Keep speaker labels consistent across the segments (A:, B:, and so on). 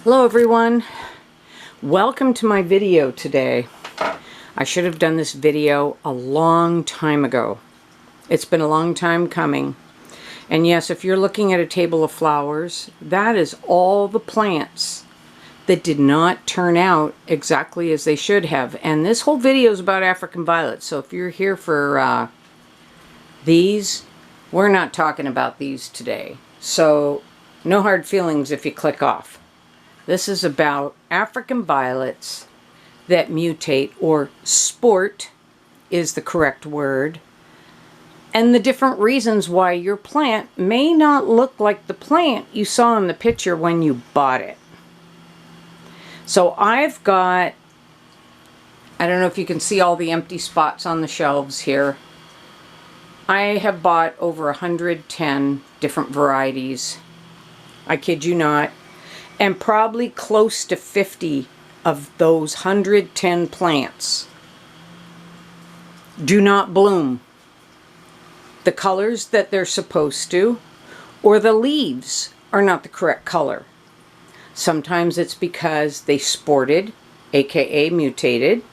A: Hello everyone, welcome to my video today. I should have done this video a long time ago. It's been a long time coming. And yes, if you're looking at a table of flowers, that is all the plants that did not turn out exactly as they should have. And this whole video is about African violets. So if you're here for these, we're not talking about these today. So no hard feelings if you click off. This is about African violets that mutate, or sport is the correct word, and the different reasons why your plant may not look like the plant you saw in the picture when you bought it. So I've got, I don't know if you can see all the empty spots on the shelves here. I have bought over 110 different varieties. I kid you not. And probably close to 50 of those 110 plants do not bloom the colors that they're supposed to, or the leaves are not the correct color. Sometimes it's because they sported, aka mutated.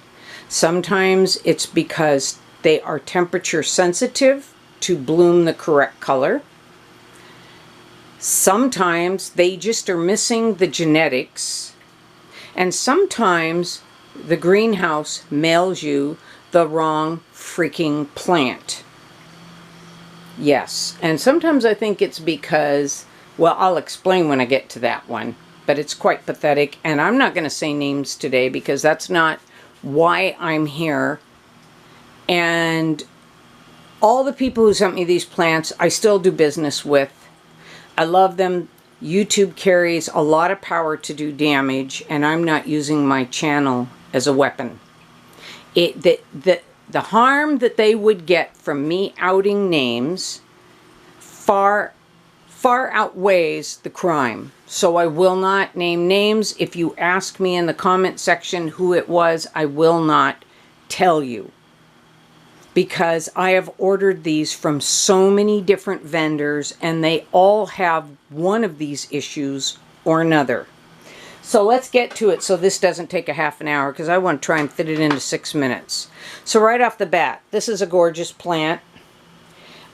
A: Sometimes it's because they are temperature sensitive to bloom the correct color. Sometimes they just are missing the genetics, and sometimes the greenhouse mails you the wrong freaking plant. Yes, and sometimes I think it's because, well, I'll explain when I get to that one, but it's quite pathetic, and I'm not going to say names today because that's not why I'm here. And all the people who sent me these plants, I still do business with. I love them. YouTube carries a lot of power to do damage, and I'm not using my channel as a weapon. The harm that they would get from me outing names far outweighs the crime. So I will not name names. If you ask me in the comment section who it was, I will not tell you, because I have ordered these from so many different vendors and they all have one of these issues or another. So let's get to it so this doesn't take a half an hour, because I want to try and fit it into 6 minutes. So right off the bat, this is a gorgeous plant.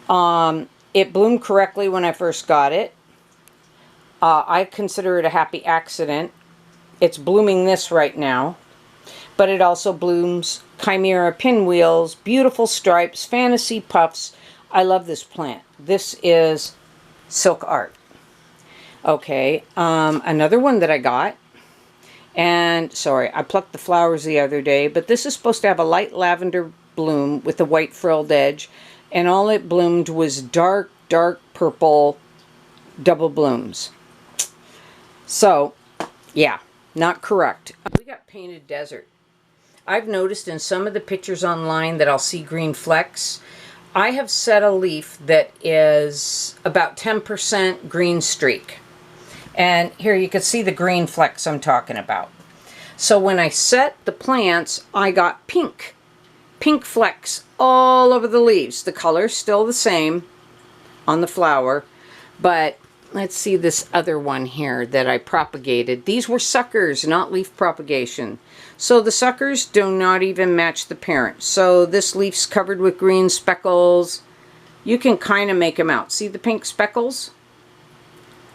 A: It bloomed correctly when I first got it. I consider it a happy accident. It's blooming this right now. But it also blooms chimera pinwheels, beautiful stripes, fantasy puffs. I love this plant. This is silk art. Okay, another one that I got, and sorry, I plucked the flowers the other day, but this is supposed to have a light lavender bloom with a white frilled edge, and all it bloomed was dark purple double blooms. So, yeah, not correct. We got painted desert. I've noticed in some of the pictures online that I'll see green flecks. I have set a leaf that is about 10% green streak. And here you can see the green flecks I'm talking about. So when I set the plants, I got pink flecks all over the leaves. The color's still the same on the flower, but let's see this other one here that I propagated. These were suckers, not leaf propagation. So the suckers do not even match the parent. So this leaf's covered with green speckles. You can kind of make them out. See the pink speckles?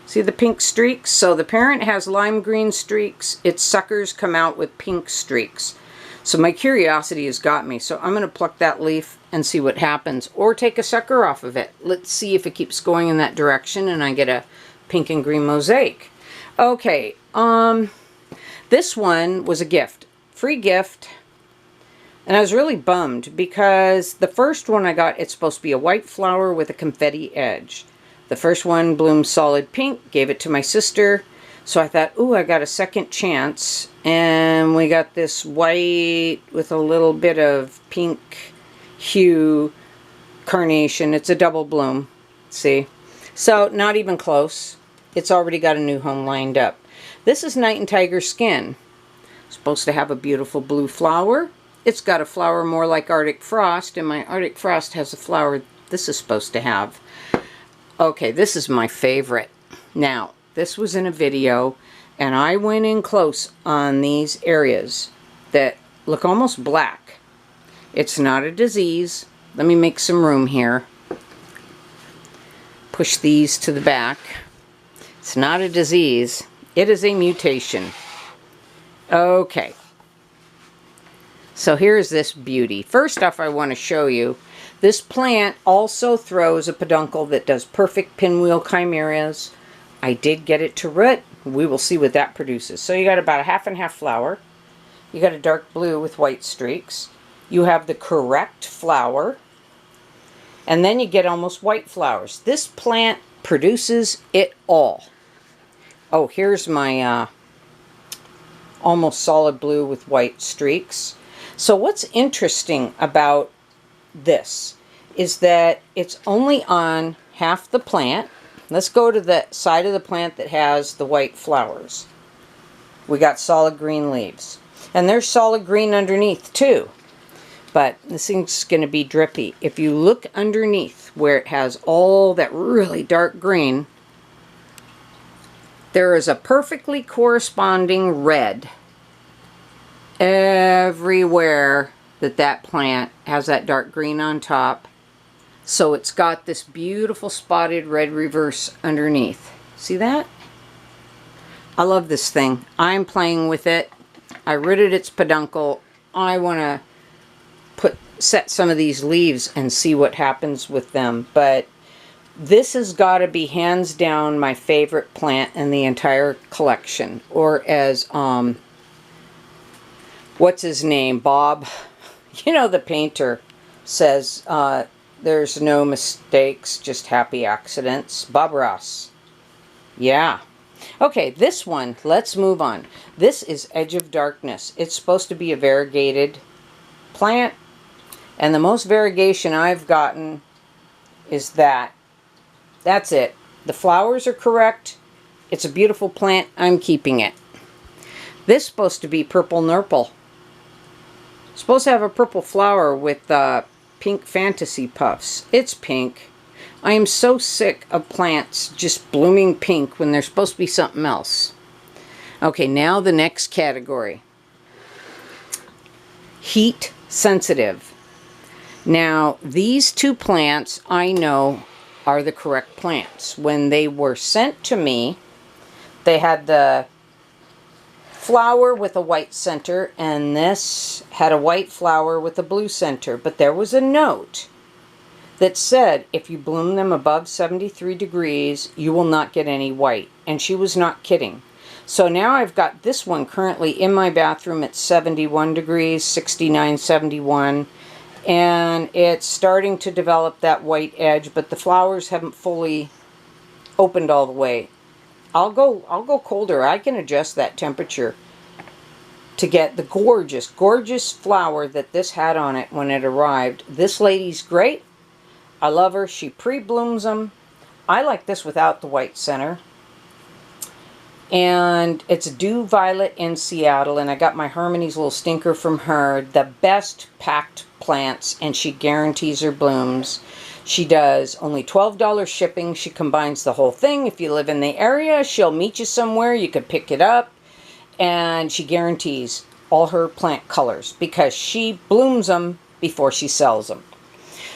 A: See the pink streaks? So the parent has lime green streaks. Its suckers come out with pink streaks. So my curiosity has got me. So I'm going to pluck that leaf and see what happens. Or take a sucker off of it. Let's see if it keeps going in that direction and I get a pink and green mosaic. Okay, this one was a gift. Free gift. And I was really bummed because the first one I got, it's supposed to be a white flower with a confetti edge. The first one bloomed solid pink, gave it to my sister. So I thought, ooh, I got a second chance. And we got this white with a little bit of pink hue carnation. It's a double bloom. See? So not even close. It's already got a new home lined up. This is Night and Tiger Skin. Supposed to have a beautiful blue flower. It's got a flower more like Arctic Frost, and my Arctic Frost has a flower this is supposed to have. Okay, this is my favorite. Now, this was in a video And I went in close on these areas that look almost black. It's not a disease. Let me make some room here. Push these to the back. It's not a disease. It is a mutation. Okay. So here's this beauty. First off, I want to show you, this plant also throws a peduncle that does perfect pinwheel chimeras. I did get it to root. We will see what that produces. So you got about a half and half flower. You got a dark blue with white streaks. You have the correct flower. And then you get almost white flowers. This plant produces it all. Oh, here's my almost solid blue with white streaks. So what's interesting about this is that it's only on half the plant. Let's go to the side of the plant that has the white flowers. We got solid green leaves. And there's solid green underneath too. But this thing's going to be drippy. If you look underneath where it has all that really dark green, there is a perfectly corresponding red everywhere that plant has that dark green on top. So it's got this beautiful spotted red reverse underneath. See that? I love this thing. I'm playing with it. I rooted its peduncle. I want to set some of these leaves and see what happens with them. But this has got to be hands down my favorite plant in the entire collection. Or as, what's his name? Bob, you know, the painter, says, there's no mistakes, just happy accidents. Bob Ross. Yeah. Okay, this one, let's move on. This is Edge of Darkness. It's supposed to be a variegated plant. And the most variegation I've gotten is that. That's it. The flowers are correct. It's a beautiful plant. I'm keeping it. This is supposed to be purple nurple. It's supposed to have a purple flower with pink fantasy puffs. It's pink. I am so sick of plants just blooming pink when they're supposed to be something else. Okay, now the next category. Heat sensitive. Now, these two plants I know are the correct plants. When they were sent to me, they had the flower with a white center, and this had a white flower with a blue center. But there was a note that said if you bloom them above 73 degrees, you will not get any white. And she was not kidding. So now I've got this one currently in my bathroom at 71 degrees, 69, 71. And it's starting to develop that white edge, but the flowers haven't fully opened all the way. I'll go colder. I can adjust that temperature to get the gorgeous, gorgeous flower that this had on it when it arrived. This lady's great. I love her. She pre-blooms them. I like this without the white center. And it's Dew Violet in Seattle, and I got my Harmony's little stinker from her. The best packed plants, and she guarantees her blooms. She does only $12 shipping. She combines the whole thing. If you live in the area, she'll meet you somewhere. You could pick it up, and she guarantees all her plant colors because she blooms them before she sells them.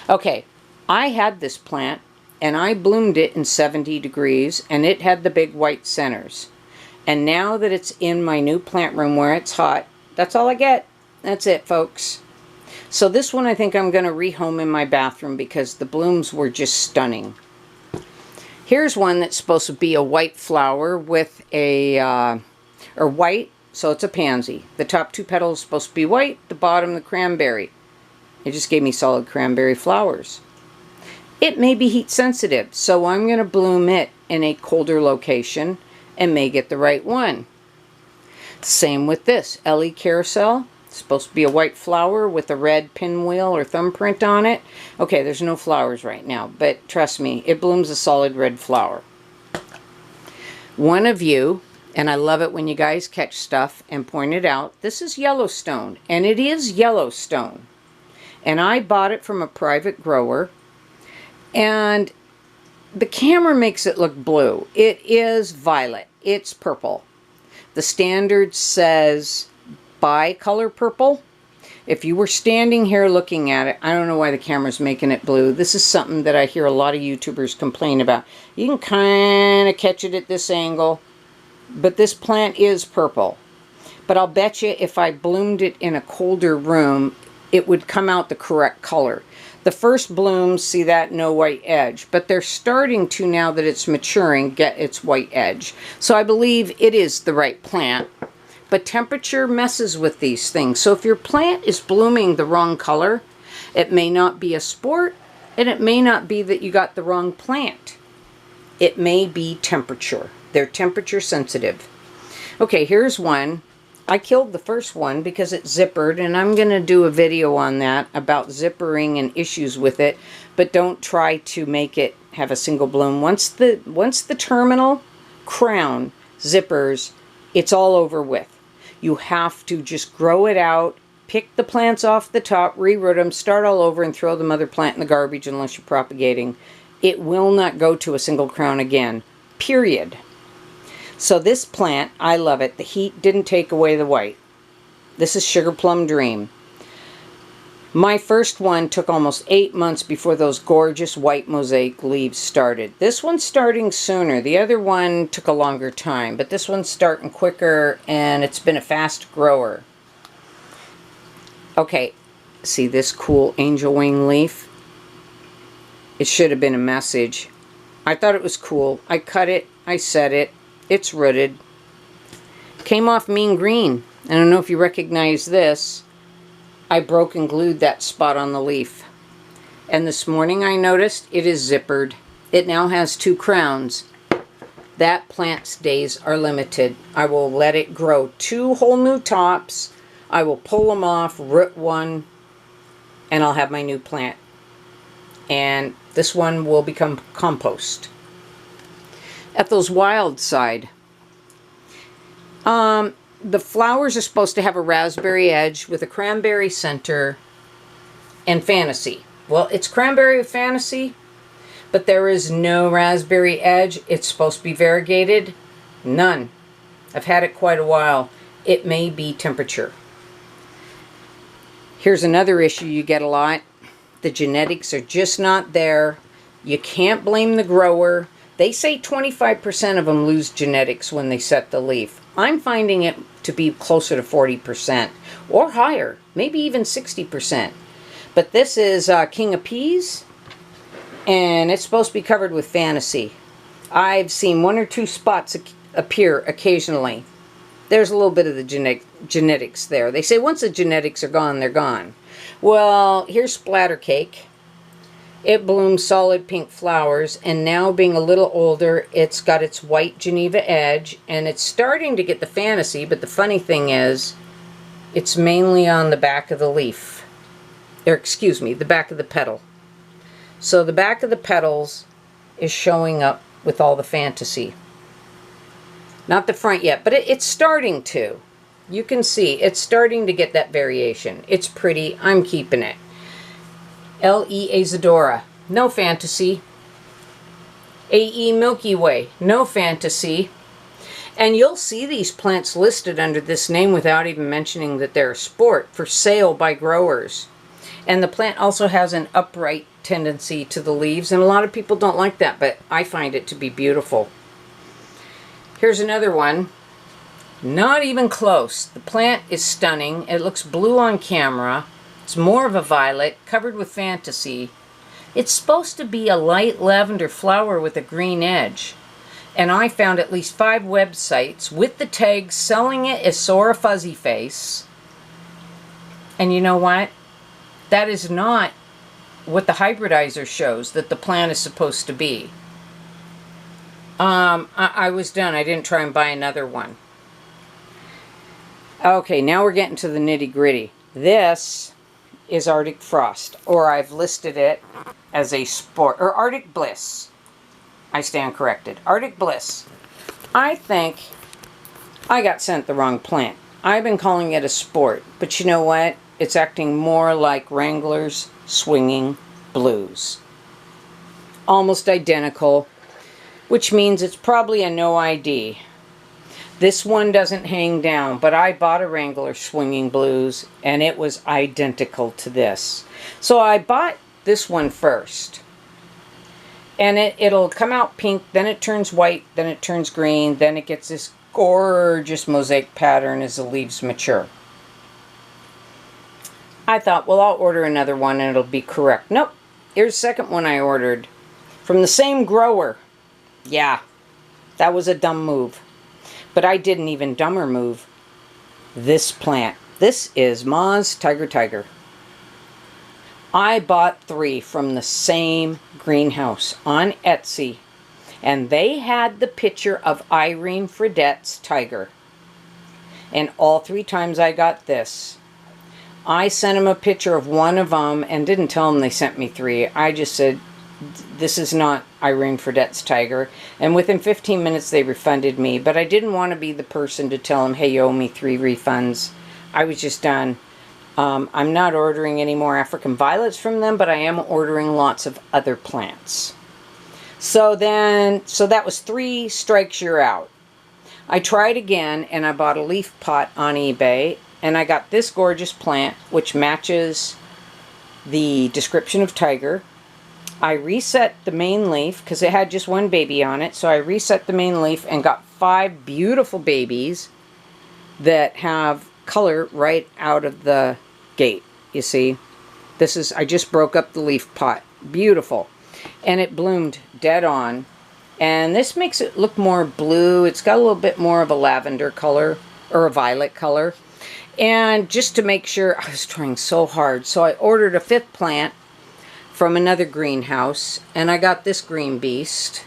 A: Okay, I had this plant, and I bloomed it in 70 degrees, and it had the big white centers. And now that it's in my new plant room where it's hot, that's all I get. That's it, folks. So this one I think I'm going to rehome in my bathroom because the blooms were just stunning. Here's one that's supposed to be a white flower with a, or white, so it's a pansy. The top two petals supposed to be white, the bottom the cranberry. It just gave me solid cranberry flowers. It may be heat sensitive, so I'm going to bloom it in a colder location and may get the right one. Same with this, Ellie Carousel. It's supposed to be a white flower with a red pinwheel or thumbprint on it. Okay, there's no flowers right now, but trust me, it blooms a solid red flower. One of you, and I love it when you guys catch stuff and point it out, this is Yellowstone, and it is Yellowstone. And I bought it from a private grower, and the camera makes it look blue. It is violet. It's purple. The standard says bicolor purple. If you were standing here looking at it, I don't know why the camera's making it blue. This is something that I hear a lot of YouTubers complain about. You can kind of catch it at this angle, but this plant is purple. But I'll bet you if I bloomed it in a colder room, it would come out the correct color. The first blooms, see that, no white edge. But they're starting to, now that it's maturing, get its white edge. So I believe it is the right plant. But temperature messes with these things. So if your plant is blooming the wrong color, it may not be a sport, and it may not be that you got the wrong plant. It may be temperature. They're temperature sensitive. Okay, here's one. I killed the first one because it zippered, and I'm going to do a video on that about zippering and issues with it, but don't try to make it have a single bloom. Once the terminal crown zippers, it's all over with. You have to just grow it out, pick the plants off the top, reroot them, start all over, and throw the mother plant in the garbage unless you're propagating. It will not go to a single crown again, period. So this plant, I love it. The heat didn't take away the white. This is Sugar Plum Dream. My first one took almost 8 months before those gorgeous white mosaic leaves started. This one's starting sooner. The other one took a longer time, but this one's starting quicker, and it's been a fast grower. Okay, see this cool angel wing leaf? It should have been a message. I thought it was cool. I cut it, I set it, it's rooted. Came off mean green. I don't know if you recognize this. I broke and glued that spot on the leaf. And this morning I noticed it is zippered. It now has 2 crowns. That plant's days are limited. I will let it grow 2 whole new tops. I will pull them off, root one, and I'll have my new plant. And this one will become compost. Ethel's Wild side. The flowers are supposed to have a raspberry edge with a cranberry center and fantasy. Well, it's cranberry with fantasy, but there is no raspberry edge. It's supposed to be variegated. None. I've had it quite a while. It may be temperature. Here's another issue you get a lot. The genetics are just not there. You can't blame the grower. They say 25% of them lose genetics when they set the leaf. I'm finding it to be closer to 40% or higher, maybe even 60%. But this is King of Peas, and it's supposed to be covered with fantasy. I've seen 1 or 2 spots appear occasionally. There's a little bit of the genetics there. They say once the genetics are gone, they're gone. Well, here's Splatter Cake. It blooms solid pink flowers, and now being a little older, it's got its white Geneva edge, and it's starting to get the fantasy, but the funny thing is, it's mainly on the back of the leaf. Or excuse me, the back of the petal. So the back of the petals is showing up with all the fantasy. Not the front yet, but it's starting to. You can see, it's starting to get that variation. It's pretty, I'm keeping it. L.E. Azadora, no fantasy. A.E. Milky Way, no fantasy. And you'll see these plants listed under this name without even mentioning that they're a sport, for sale by growers. And the plant also has an upright tendency to the leaves, and a lot of people don't like that, but I find it to be beautiful. Here's another one. Not even close. The plant is stunning. It looks blue on camera. It's more of a violet, covered with fantasy. It's supposed to be a light lavender flower with a green edge. And I found at least 5 websites with the tags selling it as Sora Fuzzy Face. And you know what? That is not what the hybridizer shows that the plant is supposed to be. I was done. I didn't try and buy another one. Okay, now we're getting to the nitty-gritty. This is Arctic Frost, or I've listed it as a sport, or Arctic Bliss. I stand corrected. Arctic Bliss. I think I got sent the wrong plant. I've been calling it a sport, but you know what? It's acting more like Wrangler's Swinging Blues. Almost identical, which means it's probably a no ID. This one doesn't hang down, but I bought a Wrangler Swinging Blues, and it was identical to this. So I bought this one first. And it'll come out pink, then it turns white, then it turns green, then it gets this gorgeous mosaic pattern as the leaves mature. I thought, well, I'll order another one and it'll be correct. Nope. Here's the second one I ordered. From the same grower. Yeah, that was a dumb move. But I did an even dumber move. This plant. This is Ma's Tiger. I bought 3 from the same greenhouse on Etsy. And they had the picture of Irene Fredette's tiger. And all 3 times I got this. I sent them a picture of one of them and didn't tell them they sent me 3. I just said, this is not Irene Fredette's tiger. And within 15 minutes they refunded me. But I didn't want to be the person to tell them, hey, you owe me 3 refunds. I was just done. I'm not ordering any more African violets from them, but I am ordering lots of other plants. So that was 3 strikes, you're out. I tried again, and I bought a leaf pot on eBay, and I got this gorgeous plant, which matches the description of tiger. I reset the main leaf, because it had just one baby on it, so I reset the main leaf and got 5 beautiful babies that have color right out of the gate. You see, this is, I just broke up the leaf pot. Beautiful. And it bloomed dead on. And this makes it look more blue. It's got a little bit more of a lavender color, or a violet color. And just to make sure, I was trying so hard, so I ordered a 5th plant from another greenhouse, and I got this green beast,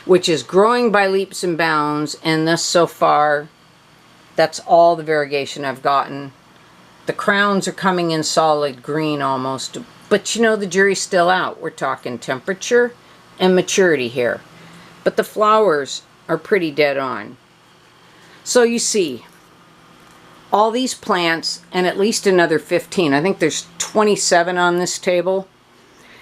A: which is growing by leaps and bounds, and this so far, that's all the variegation I've gotten. The crowns are coming in solid green almost, but you know, the jury's still out. We're talking temperature and maturity here. But the flowers are pretty dead on. So you see, all these plants and at least another 15. I think there's 27 on this table.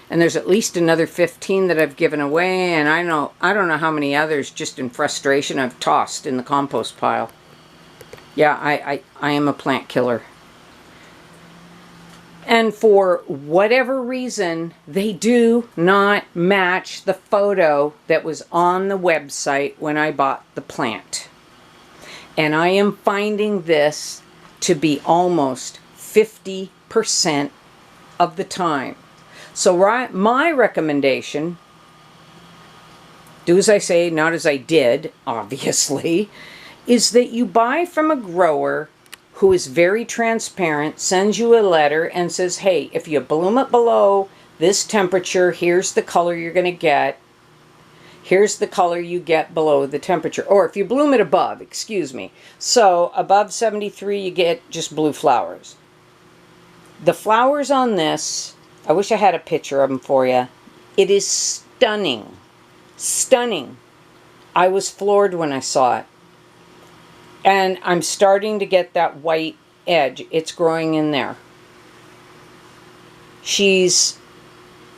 A: And there's at least another 15 that I've given away. And I don't know how many others, just in frustration, I've tossed in the compost pile. Yeah, I am a plant killer. And for whatever reason, they do not match the photo that was on the website when I bought the plant. And I am finding this to be almost 50% of the time. So my recommendation, do as I say, not as I did, obviously, is that you buy from a grower who is very transparent, sends you a letter and says, hey, if you bloom it below this temperature, here's the color you're going to get. Here's the color you get below the temperature. Or if you bloom it above, excuse me. So above 73, you get just blue flowers. The flowers on this, I wish I had a picture of them for you. It is stunning. Stunning. I was floored when I saw it. And I'm starting to get that white edge. It's growing in there. She's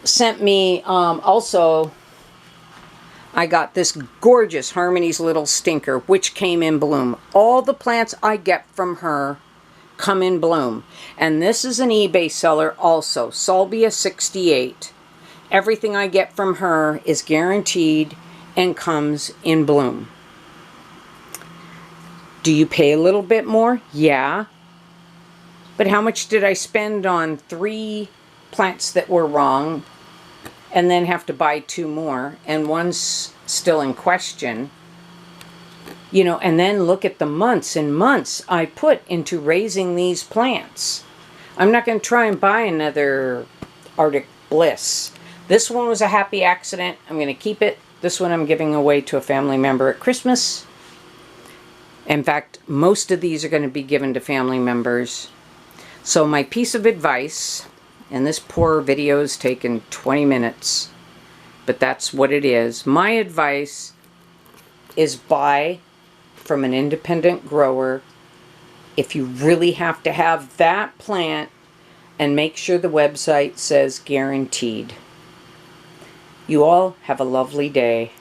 A: sent me also, I got this gorgeous Harmony's Little Stinker, which came in bloom. All the plants I get from her come in bloom. And this is an eBay seller also, Salvia 68. Everything I get from her is guaranteed and comes in bloom. Do you pay a little bit more? Yeah. But how much did I spend on 3 plants that were wrong and then have to buy 2 more and one's still in question? You know, and then look at the months and months I put into raising these plants. I'm not going to try and buy another Arctic Bliss. This one was a happy accident. I'm going to keep it. This one I'm giving away to a family member at Christmas. In fact, most of these are going to be given to family members. So my piece of advice, and this poor video has taken 20 minutes, but that's what it is. My advice is buy from an independent grower if you really have to have that plant, and make sure the website says guaranteed. You all have a lovely day.